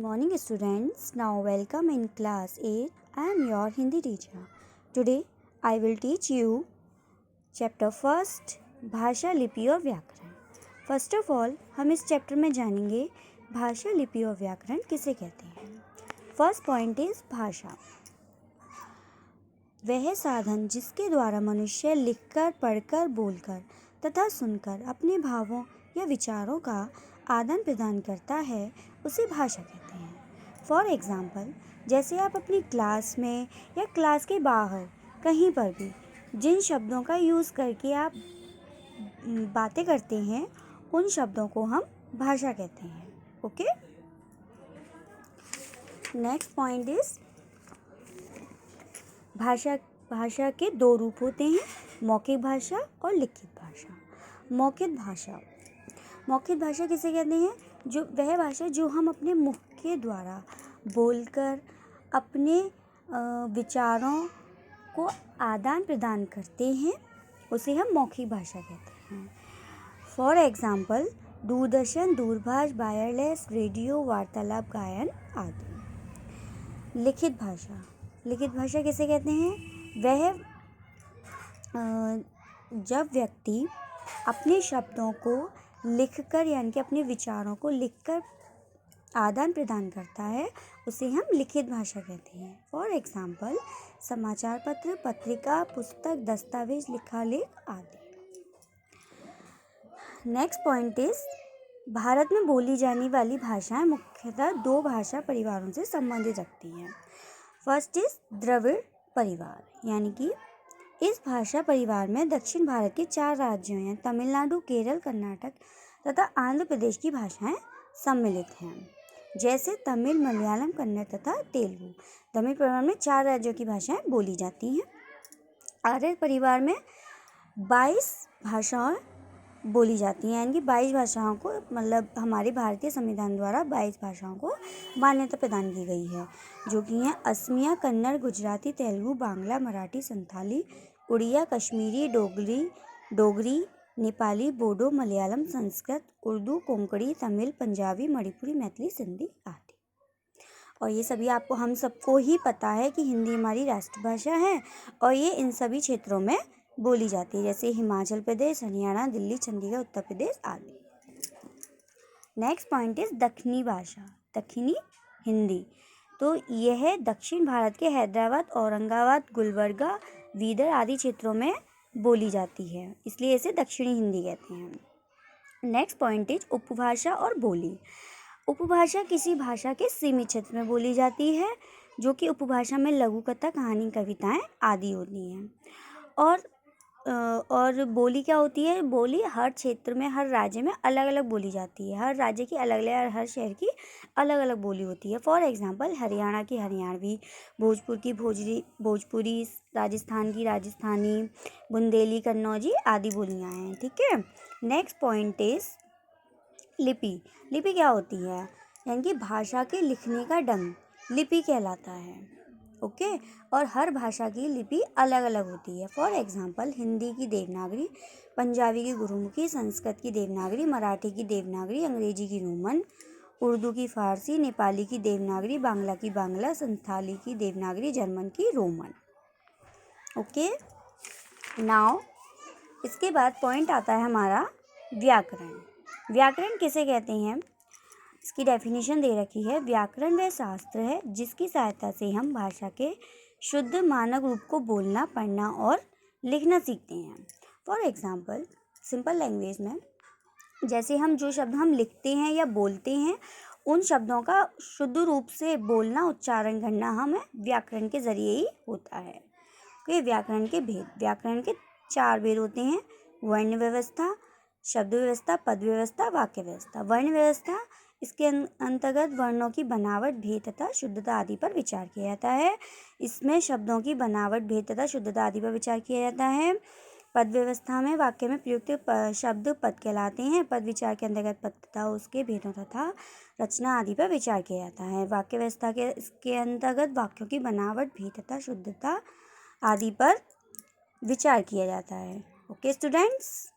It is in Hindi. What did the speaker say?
morning students. Now welcome in class 8. I am your Hindi teacher. Today I will teach you chapter first भाषा लिपि और व्याकरण. फर्स्ट ऑफ ऑल हम इस चैप्टर में जानेंगे भाषा लिपि और व्याकरण किसे कहते हैं. फर्स्ट पॉइंट इज भाषा. वह साधन जिसके द्वारा मनुष्य लिखकर, पढ़कर, बोलकर तथा सुनकर अपने भावों या विचारों का आदान प्रदान करता है उसे भाषा कहते हैं. फॉर एग्ज़ाम्पल, जैसे आप अपनी क्लास में या क्लास के बाहर कहीं पर भी जिन शब्दों का यूज़ करके आप बातें करते हैं उन शब्दों को हम भाषा कहते हैं. ओके. नेक्स्ट पॉइंट इज भाषा के दो रूप होते हैं, मौखिक भाषा और लिखित भाषा. मौखिक भाषा किसे कहते हैं? जो वह भाषा जो हम अपने मुख के द्वारा बोलकर अपने विचारों को आदान प्रदान करते हैं उसे हम मौखिक भाषा कहते हैं. फॉर एग्ज़ाम्पल, दूरदर्शन, दूरभाष, वायरलेस, रेडियो, वार्तालाप, गायन आदि. लिखित भाषा किसे कहते हैं? वह जब व्यक्ति अपने शब्दों को लिखकर यानी कि अपने विचारों को लिखकर आदान प्रदान करता है उसे हम लिखित भाषा कहते हैं. फॉर एग्ज़ाम्पल, समाचार पत्र, पत्रिका, पुस्तक, दस्तावेज, लिखालेख आदि. नेक्स्ट पॉइंट इज भारत में बोली जाने वाली भाषाएं मुख्यतः दो भाषा परिवारों से संबंधित रखती हैं. फर्स्ट इज द्रविड़ परिवार, यानी कि इस भाषा परिवार में दक्षिण भारत के 4 राज्यों हैं, तमिलनाडु, केरल, कर्नाटक तथा आंध्र प्रदेश की भाषाएं सम्मिलित हैं, जैसे तमिल, मलयालम, कन्नड़ तथा तेलुगु. तमिल परिवार में 4 राज्यों की भाषाएं बोली जाती हैं. आर्य परिवार में 22 भाषाएं बोली जाती हैं, यानी कि 22 भाषाओं को मतलब हमारे भारतीय संविधान द्वारा 22 भाषाओं को मान्यता प्रदान की गई है, जो कि हैं असमिया, कन्नड़, गुजराती, तेलुगु, बांग्ला, मराठी, संथाली, उड़िया, कश्मीरी, डोगरी, नेपाली, बोडो, मलयालम, संस्कृत, उर्दू, कोंकणी, तमिल, पंजाबी, मणिपुरी, मैथिली, सिंधी आदि. और ये सभी हम सबको ही पता है कि हिंदी हमारी राष्ट्रभाषा है और ये इन सभी क्षेत्रों में बोली जाती है, जैसे हिमाचल प्रदेश, हरियाणा, दिल्ली, चंडीगढ़, उत्तर प्रदेश आदि. नेक्स्ट पॉइंट इज दक्षिणी हिंदी. तो यह दक्षिण भारत के हैदराबाद, औरंगाबाद, गुलबर्गा, बीदर आदि क्षेत्रों में बोली जाती है, इसलिए इसे दक्षिणी हिंदी कहते हैं. नेक्स्ट पॉइंट इज उपभाषा और बोली. उपभाषा किसी भाषा के सीमित क्षेत्र में बोली जाती है, जो कि उपभाषा में लघु कथा, कहानी, कविताएं आदि होती हैं. और बोली क्या होती है? बोली हर क्षेत्र में, हर राज्य में अलग अलग बोली जाती है. हर राज्य की अलग अलग, हर शहर की अलग अलग बोली होती है. फॉर एग्ज़ाम्पल, हरियाणा की हरियाणवी, भोजपुर की भोजपुरी, राजस्थान की राजस्थानी, बुंदेली, कन्नौजी आदि बोलियाँ हैं. ठीक है. नेक्स्ट पॉइंट इज लिपि. लिपि क्या होती है? यानी कि भाषा के लिखने का ढंग लिपि कहलाता है. ओके. और हर भाषा की लिपि अलग अलग होती है. फॉर एग्ज़ाम्पल, हिंदी की देवनागरी, पंजाबी की गुरुमुखी, संस्कृत की देवनागरी, मराठी की देवनागरी, अंग्रेजी की रोमन, उर्दू की फारसी, नेपाली की देवनागरी, बांग्ला की बांग्ला, संथाली की देवनागरी, जर्मन की रोमन. ओके. नाउ इसके बाद पॉइंट आता है हमारा व्याकरण. व्याकरण किसे कहते हैं? इसकी डेफिनेशन दे रखी है. व्याकरण वह शास्त्र है जिसकी सहायता से हम भाषा के शुद्ध मानक रूप को बोलना, पढ़ना और लिखना सीखते हैं. फॉर एग्ज़ाम्पल, सिंपल लैंग्वेज में जैसे जो शब्द हम लिखते हैं या बोलते हैं उन शब्दों का शुद्ध रूप से बोलना, उच्चारण करना हमें व्याकरण के ज़रिए ही होता है. तो व्याकरण के 4 भेद होते हैं: वर्ण व्यवस्था, शब्द व्यवस्था, पद व्यवस्था, वाक्य व्यवस्था. वर्ण व्यवस्था, इसके अंतर्गत वर्णों की बनावट, भेद तथा शुद्धता आदि पर विचार किया जाता है. इसमें शब्दों की बनावट, भेद तथा शुद्धता आदि पर विचार किया जाता है. पद व्यवस्था में वाक्य में प्रयुक्त शब्द पद कहलाते हैं. पद विचार के अंतर्गत पद तथा उसके भेदों तथा रचना आदि पर विचार किया जाता है. वाक्य व्यवस्था इसके अंतर्गत वाक्यों की बनावट, भेद तथा शुद्धता आदि पर विचार किया जाता है. Okay students.